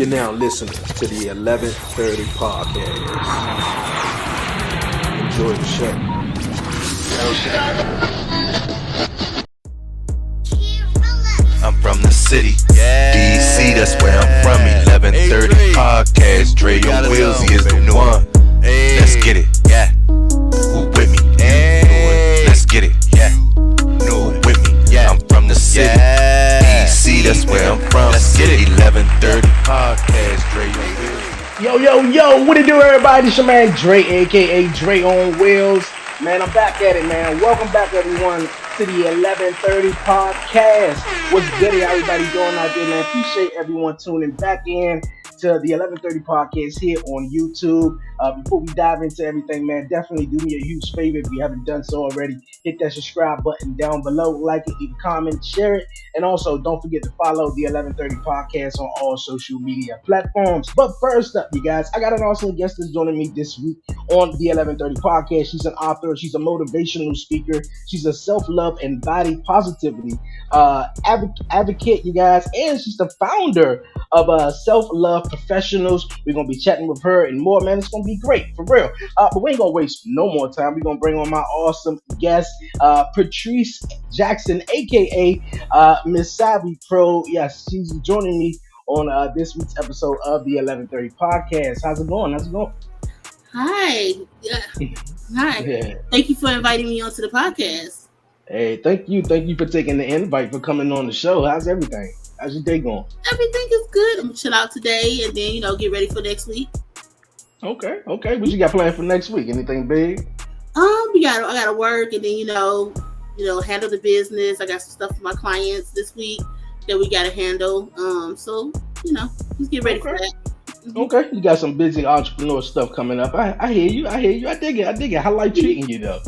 You're now listening to the 1130 podcast. Enjoy the show. I'm from the city, DC, that's where I'm from. 1130 podcast, Dre on Wheels, he is the one. Let's get it, yeah. Who with me? Let's get it, yeah. Who with me? I'm from the city, DC, that's where I'm from. Let's get it. 1130 podcast, Dre on Wheels. Yo, what it do, everybody? It's your man Dre, aka Dre on Wheels. Man, I'm back at it, man. Welcome back, everyone, to the 1130 podcast. What's good, everybody doing out there, man? Appreciate everyone tuning back in to the 1130 podcast here on YouTube. Before we dive into everything, man, definitely do me a huge favor if you haven't done so already. Hit that subscribe button down below, like it, leave a comment, share it, and also don't forget to follow the 1130 podcast on all social media platforms. But first up, you guys, I got an awesome guest that's joining me this week on the 1130 podcast. She's an author, she's a motivational speaker, she's a self-love and body positivity advocate, you guys, and she's the founder of Self-Love Professionals. We're going to be chatting with her and more, man. It's going to be great, for real. But we ain't going to waste no more time. We're going to bring on my awesome guest, Patrice Jackson, a.k.a. MsSavvyPro. Yes, she's joining me on this week's episode of the 1130 podcast. How's it going? Hi. Hi. Yeah. Thank you for inviting me onto the podcast. Hey, thank you for taking the invite, for coming on the show. How's everything? How's your day going? Everything is good. I'm gonna chill out today and then, get ready for next week. Okay. What you got planned for next week? Anything big? I gotta work and then, handle the business. I got some stuff for my clients this week that we gotta handle. Just get ready for that. Mm-hmm. Okay, you got some busy entrepreneur stuff coming up. I hear you. I dig it. How life treating you though?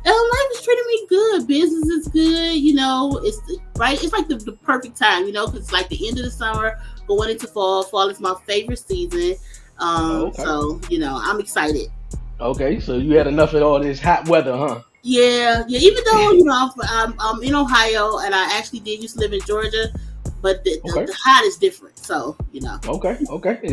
Life is treating me good. Business is good. It's right. It's like the perfect time, because it's like the end of the summer, going into fall. Fall is my favorite season. Okay. So I'm excited. Okay, so you had enough of all this hot weather, huh? Yeah. Even though I'm in Ohio and I actually did used to live in Georgia, but the hot is different. So Okay.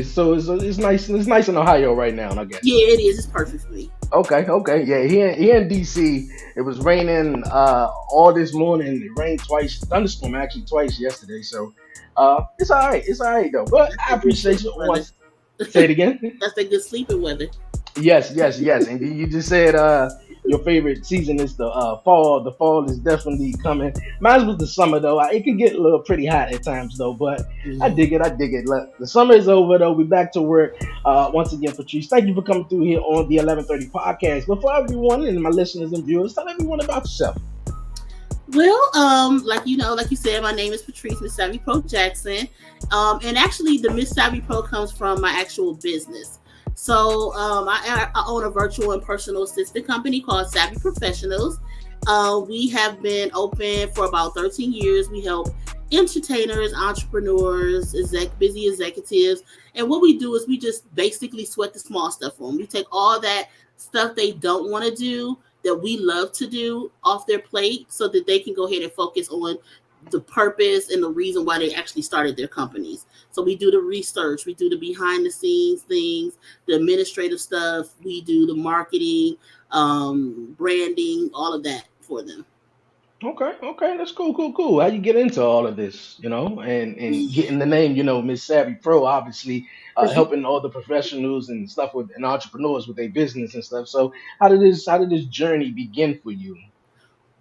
So it's nice. It's nice in Ohio right now, I guess. Yeah, it is. It's perfect for me. Okay. Yeah, here in DC, it was raining all this morning. It rained twice, thunderstorm actually twice yesterday. So it's all right. It's all right though. But I appreciate you. Say it again. That's the good sleeping weather. Yes. And you just said your favorite season is the fall. The fall is definitely coming. Mine was the summer though. It can get a little pretty hot at times though, but I dig it. Look, the summer is over though. We're back to work. Once again, Patrice, thank you for coming through here on the 1130 podcast. But for everyone and my listeners and viewers, tell everyone about yourself. Well, like you said, my name is Patrice MsSavvyPro Jackson. And actually the MsSavvyPro comes from my actual business. So I own a virtual and personal assistant company called Savvy Professionals. We have been open for about 13 years. We help entertainers, entrepreneurs, busy executives. And what we do is we just basically sweat the small stuff for them. We take all that stuff they don't want to do that we love to do off their plate so that they can go ahead and focus on the purpose and the reason why they actually started their companies. So we do the research, we do the behind the scenes things, the administrative stuff, we do the marketing, branding, all of that for them. Okay, that's cool. How you get into all of this, and getting the name, MsSavvyPro, obviously helping all the professionals and stuff and entrepreneurs with their business and stuff. So how did this journey begin for you?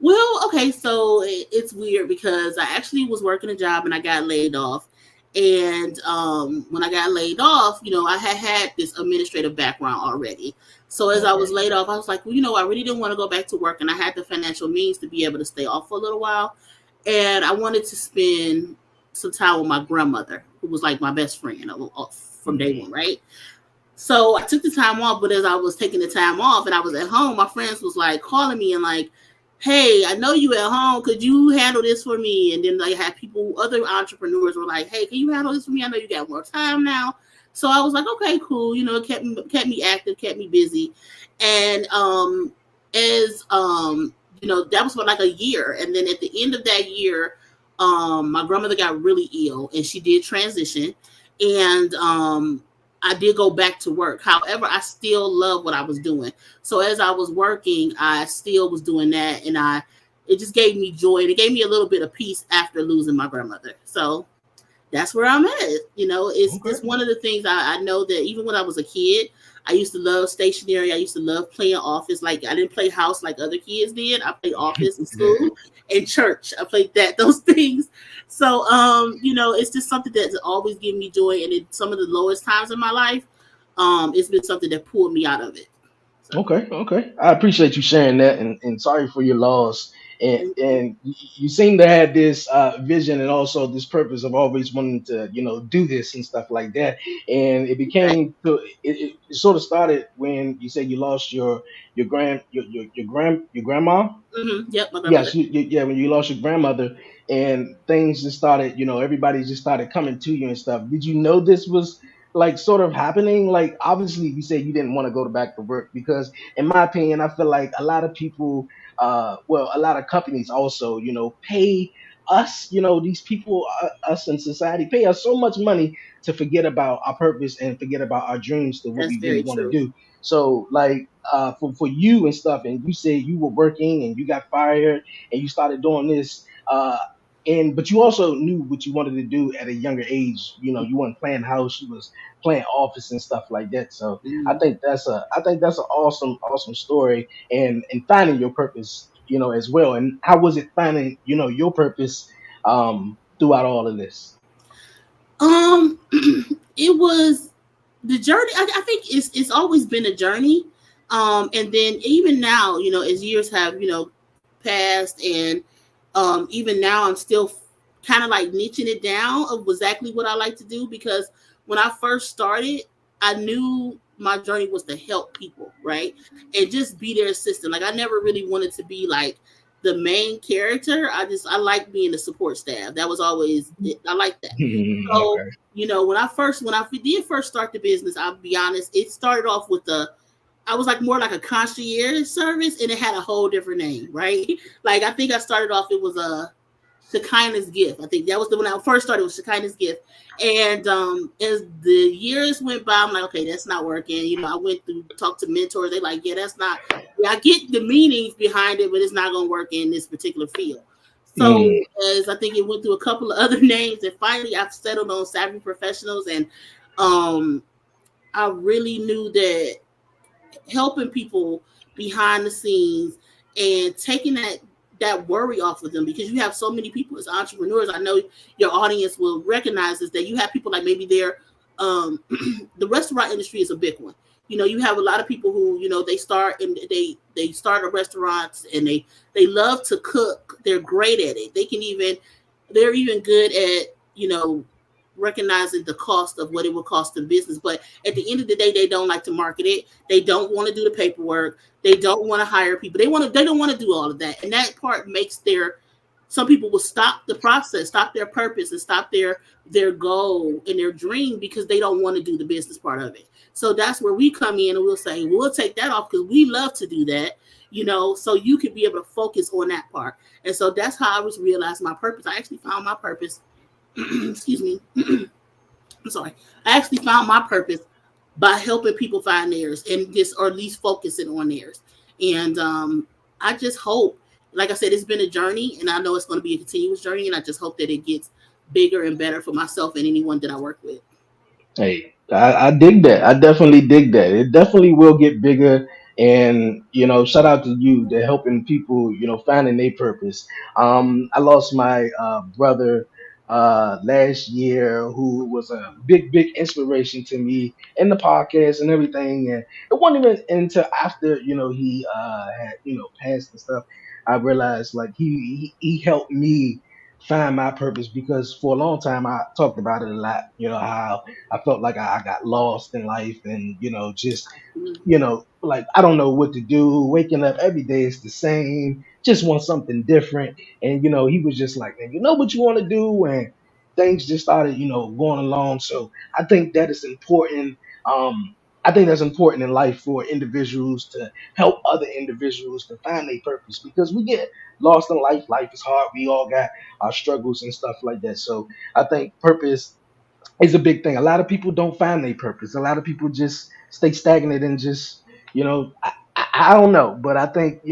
Well, okay, so it's weird because I actually was working a job and I got laid off. And when I got laid off, I had this administrative background already. So as I was laid off, I was like, well, I really didn't want to go back to work. And I had the financial means to be able to stay off for a little while. And I wanted to spend some time with my grandmother, who was like my best friend from day one, right? So I took the time off. But as I was taking the time off and I was at home, my friends was like calling me and like, hey, I know you at home. Could you handle this for me? And then I had other entrepreneurs were like, hey, can you handle this for me? I know you got more time now. So I was like, okay, cool. It kept me active, kept me busy. And that was for like a year. And then at the end of that year, my grandmother got really ill and she did transition. and I did go back to work. However, I still love what I was doing. So as I was working, I still was doing that, and I it just gave me joy, and it gave me a little bit of peace after losing my grandmother. So that's where I'm at. It's Okay. one of the things I know that even when I was a kid, I used to love stationery. I used to love playing office. Like I didn't play house like other kids did. I played office in Yeah. school and church. I played those things. So it's just something that's always given me joy. And in some of the lowest times in my life, it's been something that pulled me out of it. So Okay, okay. I appreciate you sharing that, and sorry for your loss. thank you. And you seem to have this vision and also this purpose of always wanting to, do this and stuff like that. And it Right. became to it sort of started when you said you lost your grandma. Yep, my Yes, grandmother. yeah, when you lost your grandmother and things just started, everybody just started coming to you and stuff. Did you know this was like sort of happening? Like, obviously, you said you didn't want to go back to work because, in my opinion, I feel like a lot of people, well, a lot of companies also, pay us, these people, us in society, pay us so much money to forget about our purpose and forget about our dreams to what That's we really very want to true. do. So, like, for you and stuff, and you said you were working and you got fired and you started doing this, and but you also knew what you wanted to do at a younger age. You weren't playing house, you was playing office and stuff like that. So Mhm. I think that's an awesome story, and finding your purpose, as well. And how was it finding, your purpose throughout all of this? Um, it was the journey. I think it's always been a journey. And then even now, as years have passed, and even now, I'm still kind of like niching it down of exactly what I like to do, because when I first started, I knew my journey was to help people, right, and just be their assistant. Like I never really wanted to be like the main character. I like being the support staff. That was always it. I like that. So, Okay. when I did first start the business, I'll be honest, it started off with I was like more like a concierge service, and it had a whole different name, right? Like I think I started off, it was a Shekinah's gift. I think that was the when I first started with Shekinah's gift. And as the years went by, I'm like, okay, that's not working. I went through talked to mentors. They like, yeah, that's not. Yeah, I get the meanings behind it, but it's not gonna work in this particular field. So Mm, as I think it went through a couple of other names, and finally I've settled on Savvy Professionals, and um, I really knew that helping people behind the scenes and taking that worry off of them, because you have so many people as entrepreneurs. I know your audience will recognize this, that you have people like maybe they're the restaurant industry is a big one. You have a lot of people who they start and they start a restaurants, and they love to cook. They're great at it. They're even good at recognizing the cost of what it will cost in business. But at the end of the day, they don't like to market it. They don't want to do the paperwork. They don't want to hire people. They don't want to do all of that. And that part makes some people will stop the process, stop their purpose, and stop their goal and their dream, because they don't want to do the business part of it. So that's where we come in, and we'll say, we'll take that off because we love to do that, so you can be able to focus on that part. And so that's how I was realizing my purpose. I actually found my purpose. Excuse me. I'm sorry. I actually found my purpose by helping people find theirs, and just, or at least focusing on theirs. And I just hope, like I said, it's been a journey, and I know it's going to be a continuous journey. And I just hope that it gets bigger and better for myself and anyone that I work with. hey, I dig that. I definitely dig that. It definitely will get bigger. And shout out to you to helping people, finding their purpose. I lost my brother last year, who was a big inspiration to me in the podcast and everything. And it wasn't even until after he had passed and stuff, I realized like he helped me find my purpose, because for a long time I talked about it a lot. How I felt like I got lost in life, and just Mhm. like I don't know what to do. Waking up every day is the same. Just want something different. And he was just like, man, you know what you want to do, and things just started, going along. So I think that is important. Um, I think that's important in life for individuals to help other individuals to find their purpose, because we get lost in life. Life is hard. We all got our struggles and stuff like that. So I think purpose is a big thing. A lot of people don't find their purpose. A lot of people just stay stagnant and just, I don't know, but I think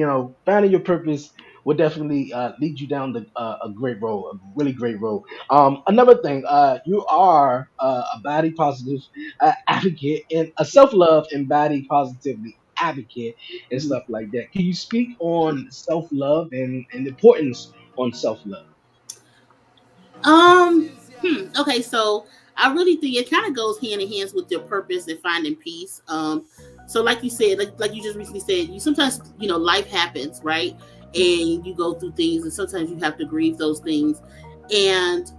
finding your purpose will definitely lead you down a great road, a really great road. Another thing, you are a body positive advocate and a self love and body positivity advocate and stuff like that. Can you speak on self love and the importance on self love? Um, okay, so I really think it kind of goes hand in hand with your purpose and finding peace. So like you said, like you just recently said, you sometimes life happens, right? And you go through things, and sometimes you have to grieve those things. And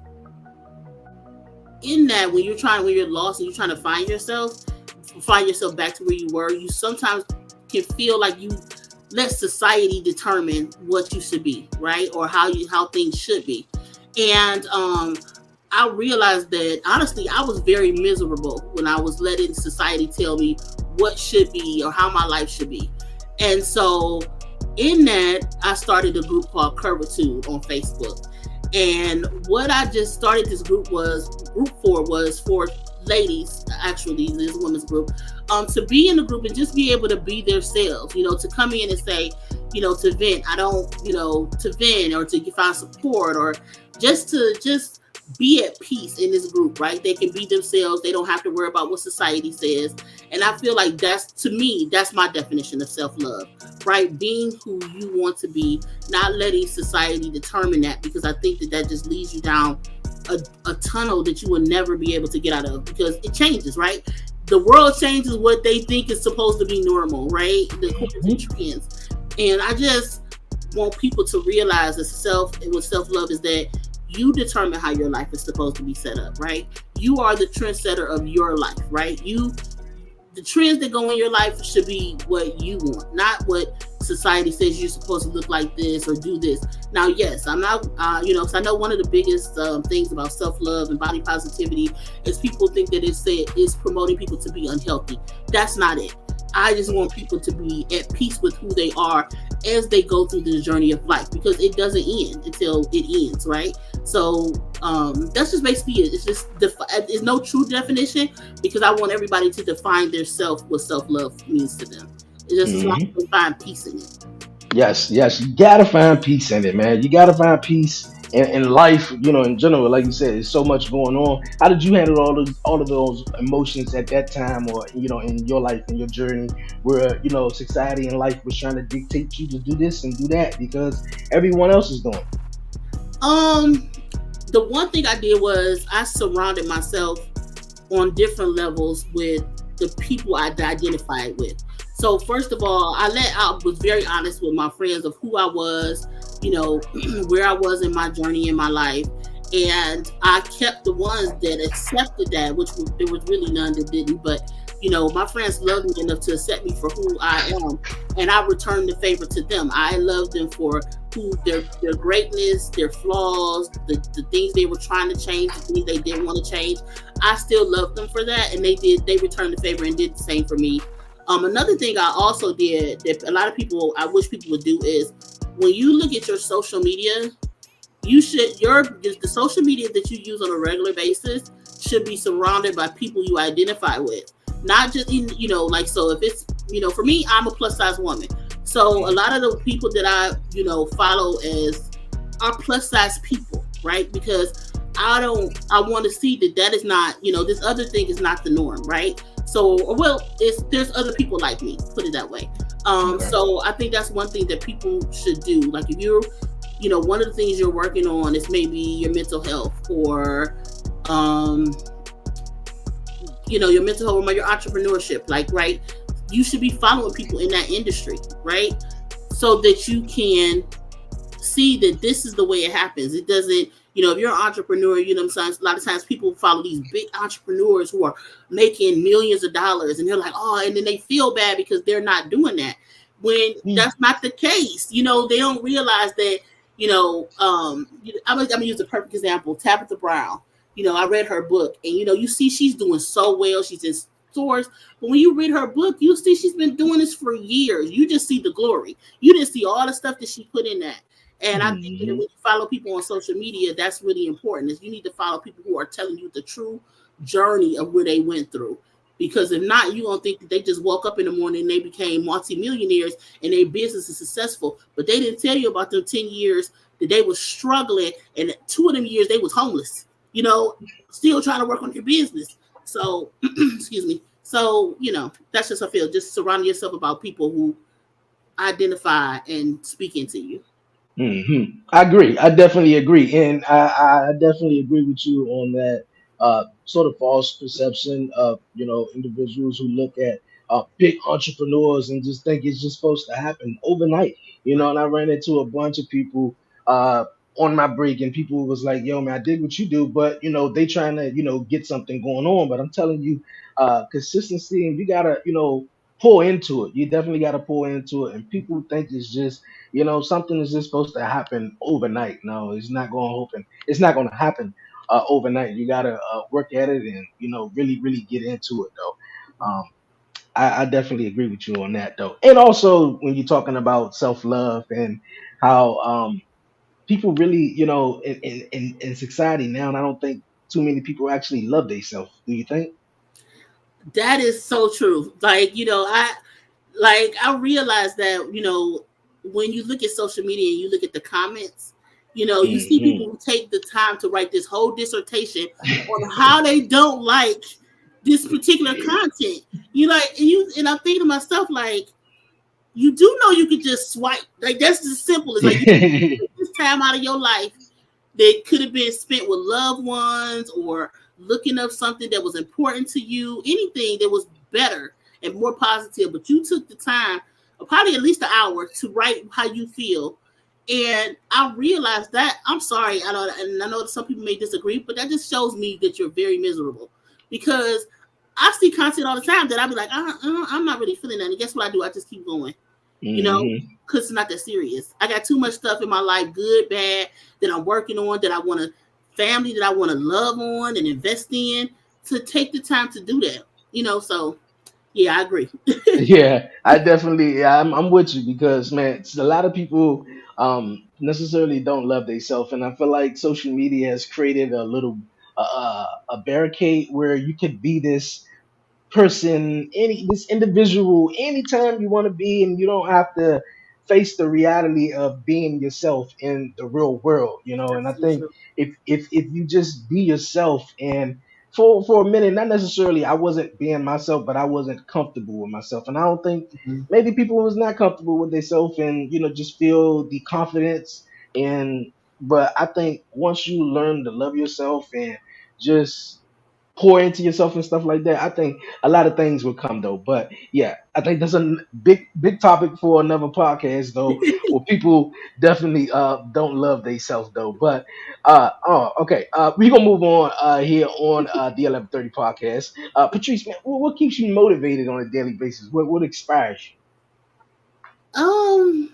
in that, when you're lost and you're trying to find yourself back to where you were, you sometimes can feel like you let society determine what you should be, right? Or how things should be. And I realized that honestly, I was very miserable when I was letting society tell me what should be or how my life should be. And so, in that, I started a group called Curvitude on Facebook. And what I just started this group for ladies, actually, this women's group, to be in the group and just be able to be themselves, to come in and say, to vent. I don't, to vent or to find support or just be at peace in this group, right? They can be themselves. They don't have to worry about what society says. And I feel like to me, that's my definition of self-love, right? Being who you want to be, not letting society determine that, because I think that just leads you down a tunnel that you will never be able to get out of, because it changes, right? The world changes what they think is supposed to be normal, right? The trends. And I just want people to realize that self-love is that you determine how your life is supposed to be set up, right? You are the trendsetter of your life, right? The trends that go in your life should be what you want, not what society says you're supposed to look like this or do this. Now, yes, I'm not, because I know one of the biggest things about self-love and body positivity is people think that it's promoting people to be unhealthy. That's not it. I just want people to be at peace with who they are as they go through the journey of life, because it doesn't end until it ends, right? So that's just basically it. It's just there's no true definition, because I want everybody to define their self, what self-love means to them. It's just as long as they find peace in it. Yes, yes, you gotta find peace in it, man. You gotta find peace in life, in general. Like you said, there's so much going on. How did you handle all of those emotions at that time, or in your life, in your journey, where society and life was trying to dictate you to do this and do that because everyone else is doing it? Um, the one thing I did was I surrounded myself on different levels with the people I identified with. So first of all, I was very honest with my friends of who I was, where I was in my journey in my life, and I kept the ones that accepted that, there was really none that didn't. But my friends loved me enough to accept me for who I am, and I returned the favor to them. I loved them for their greatness, their flaws, the things they were trying to change, the things they didn't want to change. I still loved them for that, and they returned the favor and did the same for me. Another thing I also did that a lot of people, I wish people would do, is when you look at your social media, the social media that you use on a regular basis should be surrounded by people you identify with, not just like, so if it's for me, I'm a plus size woman, so a lot of the people that I follow as are plus size people, right? Because I want to see that is not, this other thing is not the norm, right? So, well, there's other people like me, put it that way. Okay. So I think that's one thing that people should do. Like, if you're, one of the things you're working on is maybe your mental health, or your mental health, or your entrepreneurship, like, right? You should be following people in that industry, right? So that you can see that this is the way it happens. It doesn't, if you're an entrepreneur, a lot of times people follow these big entrepreneurs who are making millions of dollars, and they're like, oh, and then they feel bad because they're not doing that. When that's not the case, they don't realize that, I'm gonna use a perfect example, Tabitha Brown. I read her book, and you see she's doing so well. She's in stores, but when you read her book, you see she's been doing this for years. You just see the glory. You didn't see all the stuff that she put in that. And I think that when you follow people on social media, that's really important. Is you need to follow people who are telling you the truth, journey of where they went through. Because if not, you gonna think that they just woke up in the morning and they became multimillionaires and their business is successful. But they didn't tell you about them 10 years that they was struggling, and 2 of them years they was homeless. You know, still trying to work on their business. So, excuse me. So that's just I feel. Just surround yourself about people who identify and speak into you. I agree. I definitely agree, and I definitely agree with you on that. Sort of false perception of individuals who look at big entrepreneurs and just think it's just supposed to happen overnight. Right. And I ran into a bunch of people uh, on my break, and people was like, "Yo, man, I did what you do," but they trying to get something going on. But I'm telling you, consistency, and you gotta pour into it. You definitely gotta pour into it, and people think it's just something is just supposed to happen overnight. No, it's not going to happen. It's not going to happen overnight. You got to work at it and really, really get into it though. I definitely agree with you on that though. And also when you're talking about self love and how people really, in society now, and I don't think too many people actually love themselves. Do you think? That is so true. I realize that when you look at social media and you look at the comments, you see Hmm. people who take the time to write this whole dissertation on how they don't like this particular content. And I'm thinking to myself, like, you do know you could just swipe. Like, that's as simple as, like, you can take this time out of your life that could have been spent with loved ones or looking up something that was important to you, anything that was better and more positive. But you took the time, probably at least an hour, to write how you feel. And I realized that I'm sorry, and I know that some people may disagree, but that just shows me that you're very miserable. Because I see content all the time that I'll be like, I'm not really feeling that. And guess what I do? I just keep going, you know, Hmm. because it's not that serious. I got too much stuff in my life, good, bad, that I'm working on, that I want to, family that I want to love on and invest in, to take the time to do that. So yeah, I agree. Yeah, I definitely, yeah, I'm with you because man, a lot of people necessarily don't love themselves, and I feel like social media has created a little a barricade where you could be this individual anytime you want to be, and you don't have to face the reality of being yourself in the real world, And I That's so think true. if you just be yourself, and for a minute, not necessarily I wasn't being myself, but I wasn't comfortable with myself, and I don't think Mhm. maybe people was not comfortable with themselves, and just feel the confidence, and but I think once you learn to love yourself and just pour into yourself and stuff like that, I think a lot of things will come though. But yeah, I think that's a big topic for another podcast though, where people definitely don't love themselves though. But oh, okay, we gonna move on here on the 11:30 podcast. Patrice, man, what keeps you motivated on a daily basis? What inspires Um,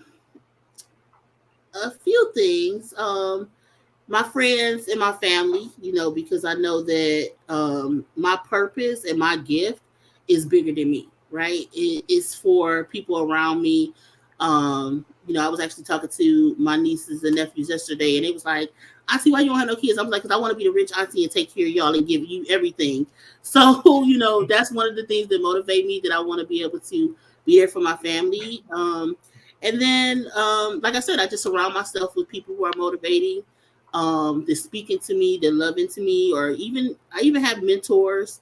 a few things. My friends and my family, because I know that my purpose and my gift is bigger than me, right? It's for people around me. I was actually talking to my nieces and nephews yesterday, and it was like, Auntie, why you don't have no kids? I was like, because I want to be the rich auntie and take care of y'all and give you everything. So, that's one of the things that motivate me, that I want to be able to be there for my family. And then, like I said, I just surround myself with people who are motivating, they're speaking to me, they're loving to me, or even I even have mentors.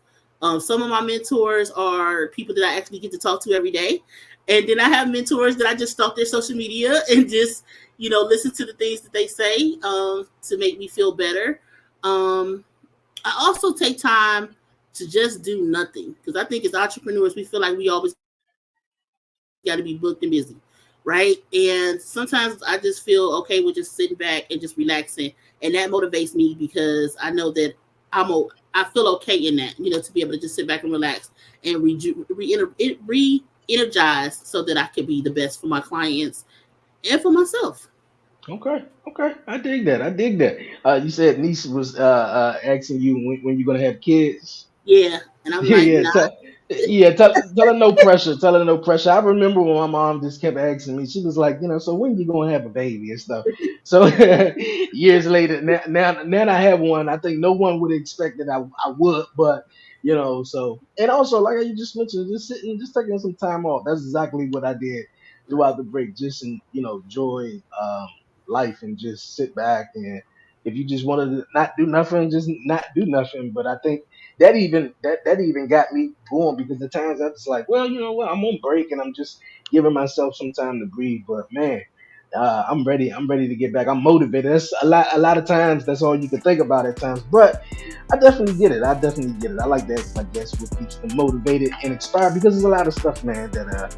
Some of my mentors are people that I actually get to talk to every day, and then I have mentors that I just stalk their social media and just listen to the things that they say, to make me feel better. Um, I also take time to just do nothing, because I think as entrepreneurs we feel like we always got to be booked and busy, right? And sometimes I just feel okay with just sitting back and just relaxing, and that motivates me because I know that I feel okay in that, to be able to just sit back and relax and re-energize so that I can be the best for my clients and for myself. you? Okay, okay, I dig that. I dig that. You said niece was asking you when you're gonna have kids. Yeah, and I'm Yeah, like, yeah. nah. Yeah, tell her no pressure. Tell her no pressure. I remember when my mom just kept asking me. She was like, so when you gonna have a baby and stuff. So years later, now I have one. I think no one would expect that I would, but so and also like you just mentioned, just sitting, just taking some time off. That's exactly what I did throughout the break. Just enjoy life and just sit back and if you just wanted to not do nothing, just not do nothing. But I think that even got me going because the times I was like, well, you know what, I'm on break and I'm just giving myself some time to breathe. But man, I'm ready. I'm ready to get back. I'm motivated. That's a lot. A lot of times, that's all you can think about at times. But I definitely get it. I definitely get it. I like that. I guess what keeps them motivated and inspired because there's a lot of stuff, man, that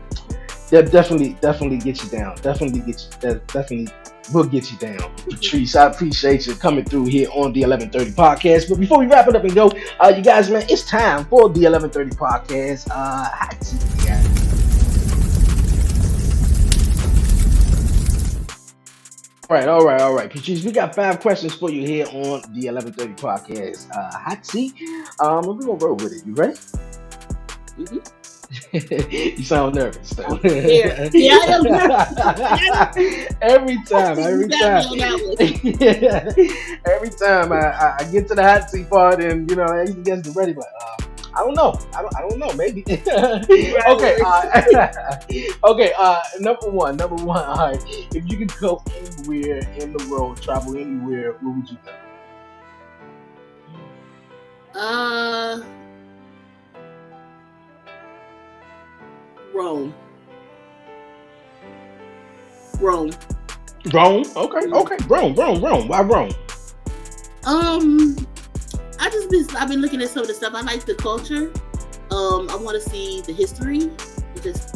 definitely get you down. Definitely get you. That definitely will get you down. Patrice, I appreciate you coming through here on the 11:30 podcast. But before we wrap it up and go, you guys, man, it's time for the 11:30 podcast. Hot seat, guys. All right. Patrice, we got 5 questions for you here on the 11:30 podcast. Hot seat. And we're gonna roll with it. You ready? Mhm. You sound nervous though. I'm prepared. Yeah, I am nervous. every time, Actually, you every got me time, on that one. every time I get to the hot seat part and you guys get ready, but I don't know. I don't know. Maybe. Okay. Right. Okay. Number one. All right. If you could go anywhere in the world, travel anywhere, where would you go? Uh, Rome. Rome. Rome. Okay. Mm. Okay. Rome. Why Rome? Um, I've been looking at some of the stuff. I like the culture. I want to see the history. Just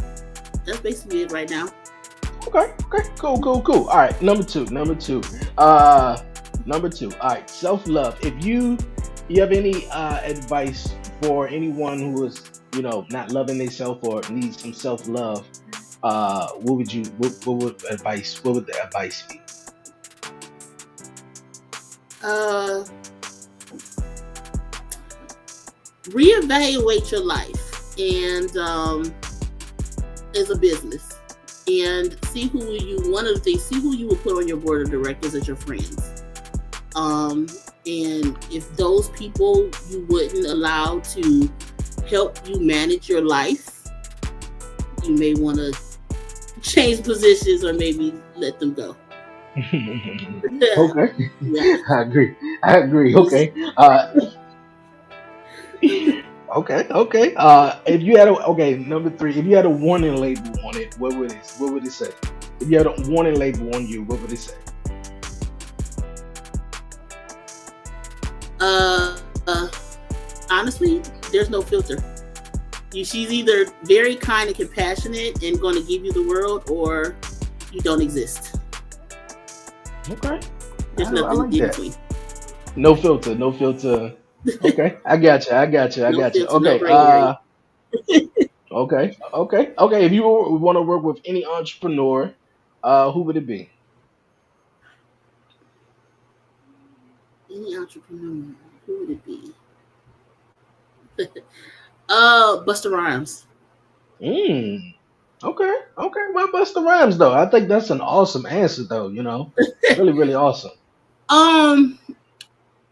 that's basically it right now. Okay. Okay. Cool. All right. Number two. Uh, Number two. All right. Self love. If you have any advice for anyone who is not loving themselves or needs some self love, what would the advice be? Uh, Reevaluate your life and as a business and see who you. One of the things, see who you will put on your board of directors as your friends. And if those people you wouldn't allow to help you manage your life, you may want to change positions or maybe let them go. Okay. Yeah. I agree. Okay. Okay. If you had number three, if you had a warning label on it, what would it say? If you had a warning label on you, what would it say? Uh, uh, Honestly, there's no filter. She's either very kind and compassionate and going to give you the world, or you don't exist. Okay. There's I nothing like in that. between. No filter. No filter. Okay. I got you. I got you. I No got you. filter, no Okay. gray area. Okay. If you want to work with any entrepreneur, who would it be? Any entrepreneur, who would it be? Buster Rhymes. Mm. Okay. Well, Busta Rhymes though. I think that's an awesome answer though. Really, really awesome. Um,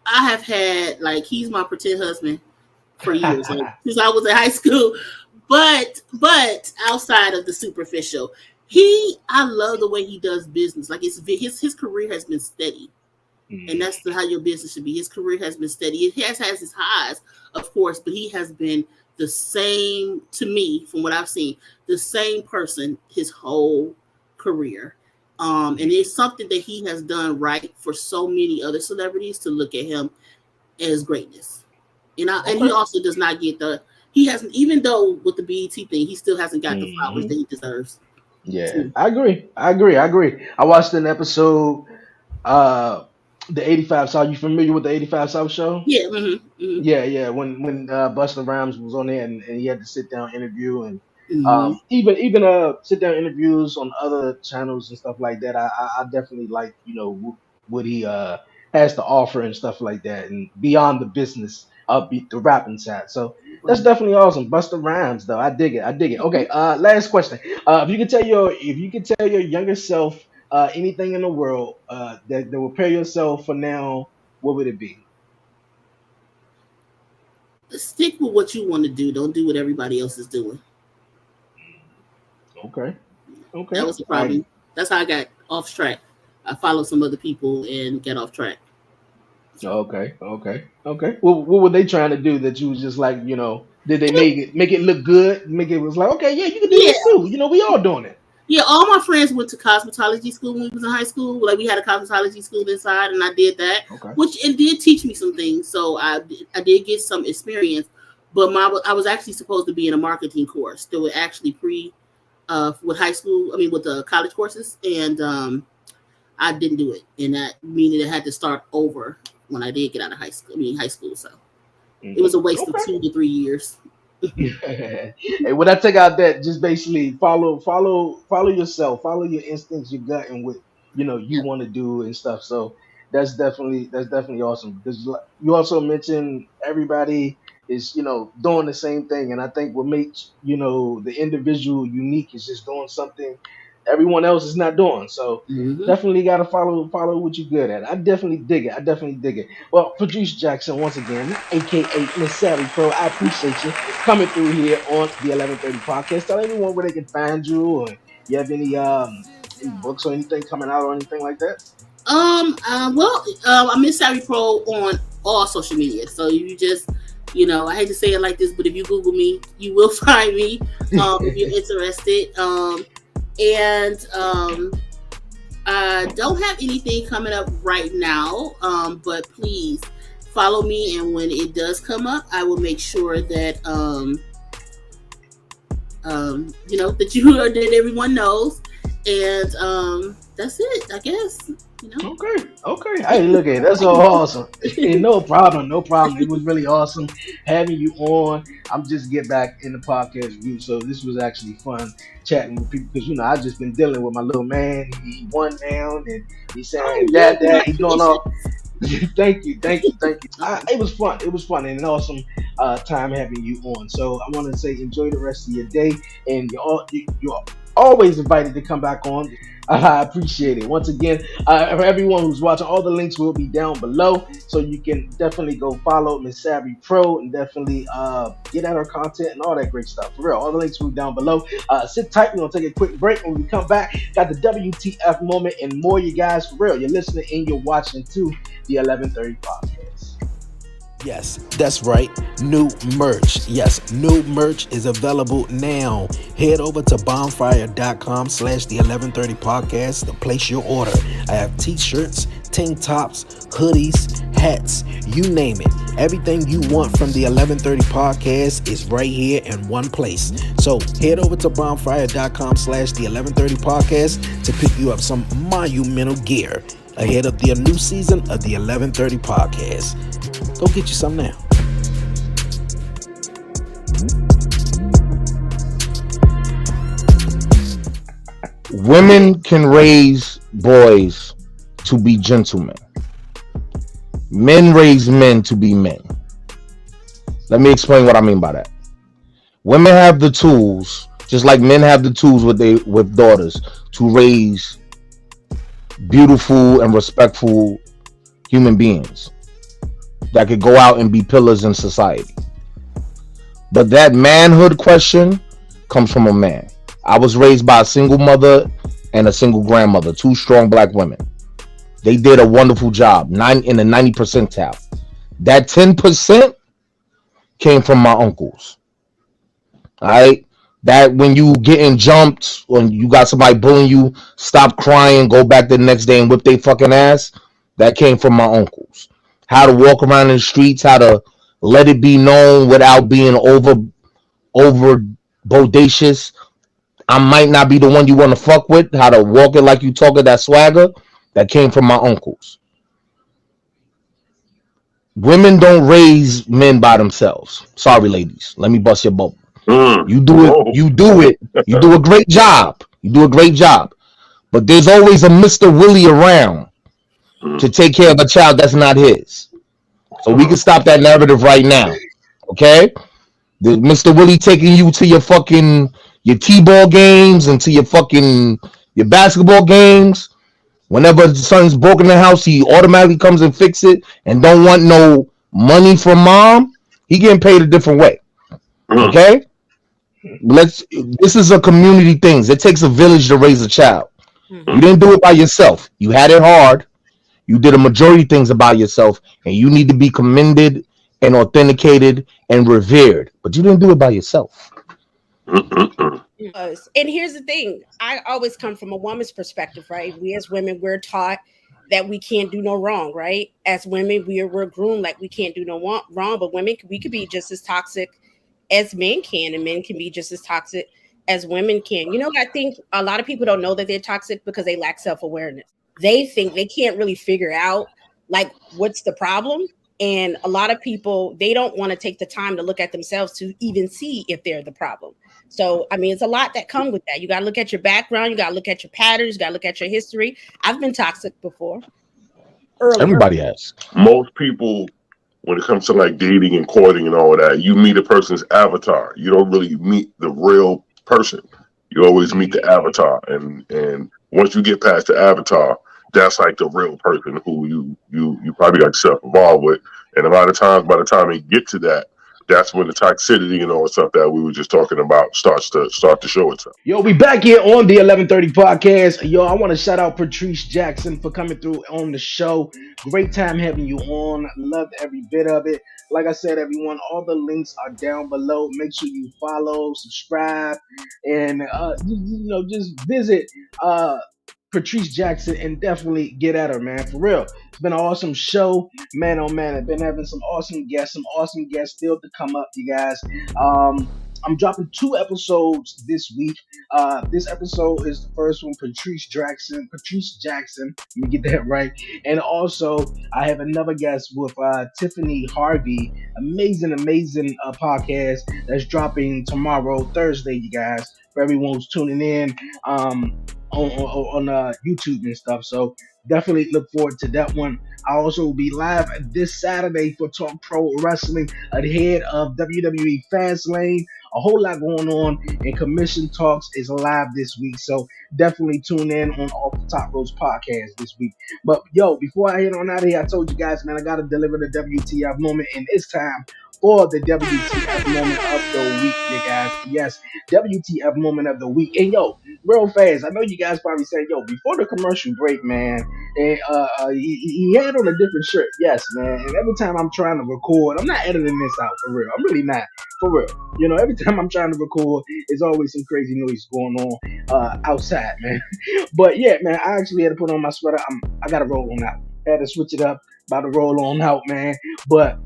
I have had he's my pretend husband for years, since I was in high school. But outside of the superficial, I love the way he does business. Like his career has been steady, and Mm. that's how your business should be. His career has been steady. It has his highs, of course, but he has been the same to me from what I've seen, the same person his whole career. And it's something that he has done right for so many other celebrities to look at him as greatness. And he Okay. also does not get he hasn't, even though with the BET thing, he still hasn't got the flowers that Hmm. he deserves. Yeah, Too. I agree. I watched an episode, uh, the 85 South. You familiar with the 85 South show? Yeah. Hmm. Yeah. When Busta Rhymes was on there and he had to sit down interview and Hmm. even sit down interviews on other channels and stuff like that. I definitely like what he has to offer and stuff like that and beyond the business of the rapping side. So That's definitely awesome. Busta Rhymes, though. I dig it. I dig it. Okay. Last question. If you could tell your younger self anything in the world that will prepare yourself for now, what would it be? Stick with what you want to do. Don't do what everybody else is doing. Okay. That Okay. was probably that's how I got off track. I followed some other people and got off track. So Okay. Okay. Okay. What were they trying to do that you was just like, did they make it look good? Make it was like, okay, yeah, you can do yeah, this too. We all doing it. yeah. All my friends went to cosmetology school when we was in high school. Like we had a cosmetology school inside, and I did that, Okay. which it did teach me some things. So I did get some experience. But I was actually supposed to be in a marketing course that would actually with high school. I mean with the college courses, and I didn't do it, and that meaning I had to start over when I did get out of high school. I mean high school, so it was a waste of Okay. 2 to 3 years. Hey, when I take out that, just basically follow yourself, follow your instincts, your gut, and what you Yeah. want to do and stuff. So that's definitely awesome because you also mentioned everybody is doing the same thing, and I think what makes the individual unique is just doing something everyone else is not doing. So Hmm. definitely got to follow what you're good at. I definitely dig it. I definitely dig it. Well, Patrice Jackson once again, aka Miss Savvy Pro, I appreciate you coming through here on the 11:30 podcast. Tell everyone where they can find you, or you have any books or anything coming out or anything like that. I'm Miss Savvy Pro on all social media. So you just, I hate to say it like this, but if you Google me, you will find me. If you're interested. And I don't have anything coming up right now. But please follow me, and when it does come up, I will make sure that that that everyone knows. And that's it, I guess. Okay, okay. Hey, look at that's so awesome. No problem, no problem. It was really awesome having you on. I'm just get back in the podcast view, so this was actually fun chatting with people because I just been dealing with my little man. He won down and he's Oh saying, yeah, Dad, he doing all. congratulations. Thank you. Okay. It was fun. It was fun and an awesome time having you on. So I want to say enjoy the rest of your day, and you're always invited to come back on. I appreciate it. Once again, for everyone who's watching, all the links will be down below, so you can definitely go follow Miss Savvy Pro and definitely get at her content and all that great stuff. For real, all the links will be down below. Sit tight. We're gonna take a quick break. When we come back, got the WTF moment and more. You guys, for real, you're listening and you're watching to the 11:30 podcast. Yes, that's right. New merch. Yes, new merch is available now. Head over to bonfire.com/the 1130 podcast to place your order. I have t-shirts, tank tops, hoodies, hats, you name it. Everything you want from the 1130 podcast is right here in one place. So head over to bonfire.com/the 1130 podcast to pick you up some monumental gear ahead of the new season of the 1130 podcast. Go get you some now. Women can raise boys to be gentlemen. Men raise men to be men. Let me explain what I mean by that. Women have the tools, just like men have the tools with daughters, to raise beautiful and respectful human beings that could go out and be pillars in society. But that manhood question comes from a man. I was raised by a single mother and a single grandmother, two strong black women. They did a wonderful job, in the 90 percentile. That 10% came from my uncles. All right? That when you getting jumped, when you got somebody bullying you, stop crying, go back the next day and whip their fucking ass, that came from my uncles. How to walk around in the streets, how to let it be known without being over bodacious. I might not be the one you want to fuck with. How to walk it like you talking that swagger. That came from my uncles. Women don't raise men by themselves. Sorry, ladies. Let me bust your bubble. You do it. You do it. You do a great job. You do a great job. But there's always a Mr. Willie around to take care of a child that's not his. So we can stop that narrative right now. Okay? Did Mr. Willie taking you to your T-ball games and to your basketball games? Whenever something's broken in the house, he automatically comes and fix it and don't want no money from mom. He getting paid a different way. Okay? Let's This is a community thing. It takes a village to raise a child. You didn't do it by yourself. You had it hard. You did a majority of things about yourself, and you need to be commended and authenticated and revered. But you didn't do it by yourself. And here's the thing, I always come from a woman's perspective, right? We as women, we're taught that we can't do no wrong, right? As women, we're groomed like we can't do no wrong, but women, we could be just as toxic as men can, and men can be just as toxic as women can. You know, I think a lot of people don't know that they're toxic because they lack self-awareness. They think they can't really figure out like what's the problem. And a lot of people, they don't want to take the time to look at themselves to even see if they're the problem. So, I mean, it's a lot that come with that. You got to look at your background. You got to look at your patterns. You got to look at your history. I've been toxic before. Everybody has. Most people, when it comes to like dating and courting and all of that, you meet a person's avatar. You don't really meet the real person. You always meet the avatar, and once you get past the avatar, that's like the real person who you probably got yourself involved with. And a lot of times, by the time you get to that, that's when the toxicity and all the stuff that we were just talking about starts to show itself. Yo, we back here on the 11:30 podcast. Yo, I want to shout out Patrice Jackson for coming through on the show. Great time having you on. Loved every bit of it. Like I said, everyone, all the links are down below. Make sure you follow, subscribe, and just visit Patrice Jackson and definitely get at her, man. For real. It's been an awesome show. Man, oh man, I've been having some awesome guests still to come up, you guys. I'm dropping 2 episodes this week. This episode is the first one, Patrice Jackson. Let me get that right. And also, I have another guest with Tiffany Harvey. Amazing podcast that's dropping tomorrow, Thursday, you guys. For everyone who's tuning in. On YouTube and stuff. So definitely look forward to that one. I also will be live this Saturday for Talk Pro Wrestling ahead of WWE Fastlane. A whole lot going on, and Commission Talks is live this week. So definitely tune in on Off the Top Ropes podcast this week. But yo, before I head on out of here, I told you guys, man, I gotta deliver the WTF moment, and it's time for the WTF moment of the week, you guys. Yes, WTF moment of the week. And yo, real fast, I know you guys probably said, yo, before the commercial break, man, and he had on a different shirt. Yes, man. And every time I'm trying to record, I'm not editing this out for real. I'm really not for real. You know, every time I'm trying to record, there's always some crazy noise going on outside, man. But yeah, man, I actually had to put on my sweater. I got to roll on out. Had to switch it up. About to roll on out, man. But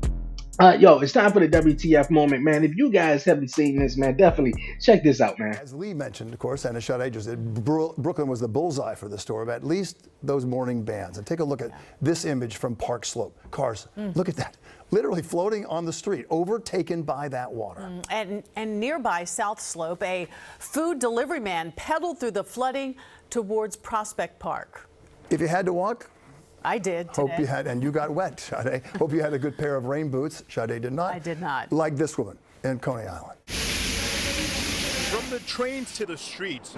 yo, it's time for the WTF moment, man. If you guys haven't seen this, man, definitely check this out, man. As Lee mentioned, of course, and as Sade just said, Brooklyn was the bullseye for the story, but at least those morning bans. And take a look at this image from Park Slope. Cars, look at that. Literally floating on the street, overtaken by that water. And nearby South Slope, a food delivery man pedaled through the flooding towards Prospect Park. If you had to walk, I did today. Hope you had, and you got wet, Sade. Hope you had a good pair of rain boots. Sade did not. I did not. Like this woman in Coney Island. From the trains to the streets,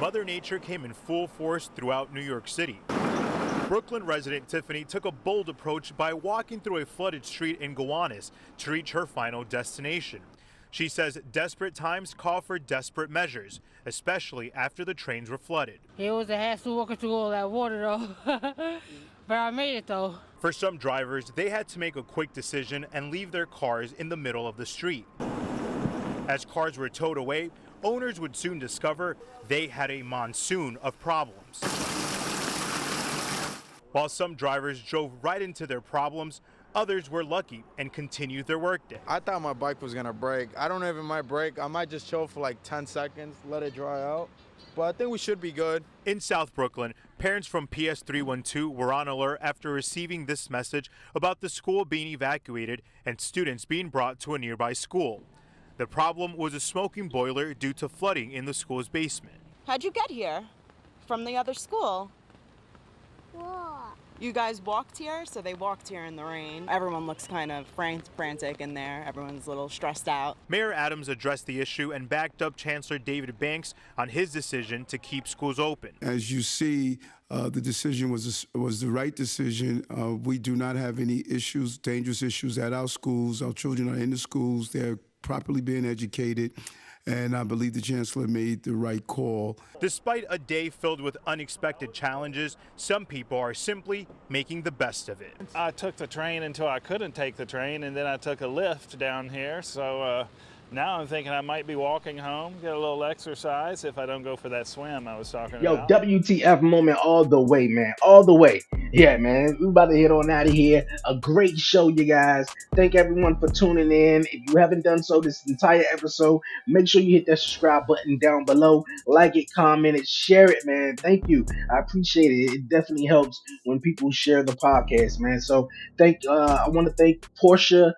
Mother Nature came in full force throughout New York City. Brooklyn resident Tiffany took a bold approach by walking through a flooded street in Gowanus to reach her final destination. She says desperate times call for desperate measures, especially after the trains were flooded. It was a hassle walking through all that water, though. But I made it, though. For some drivers, they had to make a quick decision and leave their cars in the middle of the street. As cars were towed away, owners would soon discover they had a monsoon of problems. While some drivers drove right into their problems, others were lucky and continued their workday. I thought my bike was gonna break. I don't know if it might break. I might just chill for like 10 seconds, let it dry out. But I think we should be good. In South Brooklyn, parents from PS 312 were on alert after receiving this message about the school being evacuated and students being brought to a nearby school. The problem was a smoking boiler due to flooding in the school's basement. How'd you get here? From the other school? You guys walked here? So they walked here in the rain. Everyone looks kind of frantic in there. Everyone's a little stressed out. Mayor Adams addressed the issue and backed up Chancellor David Banks on his decision to keep schools open. As you see, the decision was the right decision. We do not have any issues, dangerous issues at our schools. Our children are in the schools. They're properly being educated. And I believe the chancellor made the right call. Despite a day filled with unexpected challenges, some people are simply making the best of it. I took the train until I couldn't take the train, and then I took a lift down here. So now I'm thinking I might be walking home, get a little exercise if I don't go for that swim I was talking about. WTF moment all the way, man. All the way. Yeah, man. We about to head on out of here. A great show, you guys. Thank everyone for tuning in. If you haven't done so this entire episode, make sure you hit that subscribe button down below. Like it, comment it, share it, man. Thank you. I appreciate it. It definitely helps when people share the podcast, man. So I want to thank Portia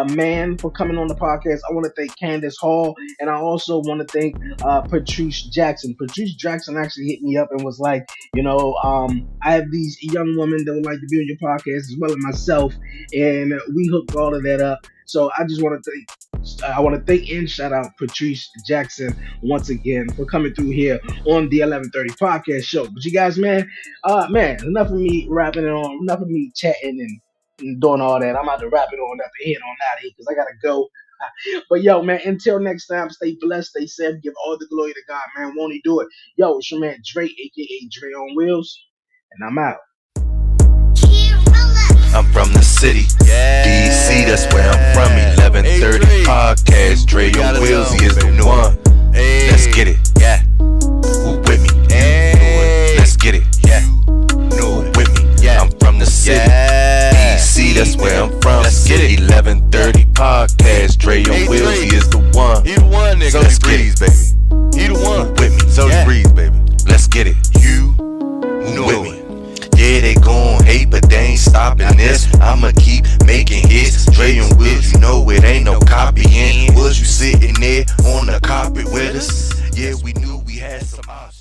Man for coming on the podcast. I want to thank Candace Hall, and I also want to thank Patrice Jackson. Patrice Jackson actually hit me up and was like, I have these young women that would like to be on your podcast as well as myself, and we hooked all of that up. So I just want to thank and shout out Patrice Jackson once again for coming through here on the 1130 podcast show. But you guys, man, enough of me rapping it on, enough of me chatting and doing all that. I'm about to wrap it on up and head on out of here because I gotta go. But yo, man, until next time, stay blessed, stay safe, give all the glory to God, man. Won't he do it? Yo, it's your man Dre, aka Dre on Wheels, and I'm out. I'm from the city, DC, that's where I'm from. 1130 podcast, Dre on Wheels, he is the one. Let's get it, yeah. Who with me? Let's get it, yeah. No, with me, yeah. I'm from the city, DC, that's where I'm from. Let's get it. 1130 podcast, Dre on Wheels, he is the one. He the one, nigga. So let's Breeze, baby. He the one with me. So Breeze, baby. Let's get it. You with me. Yeah, they gon' hate, but they ain't stopping this. I'ma keep making hits. Dre and Wheels, you know it ain't no copying. Was you sitting there on the carpet with us? Yeah, we knew we had some options.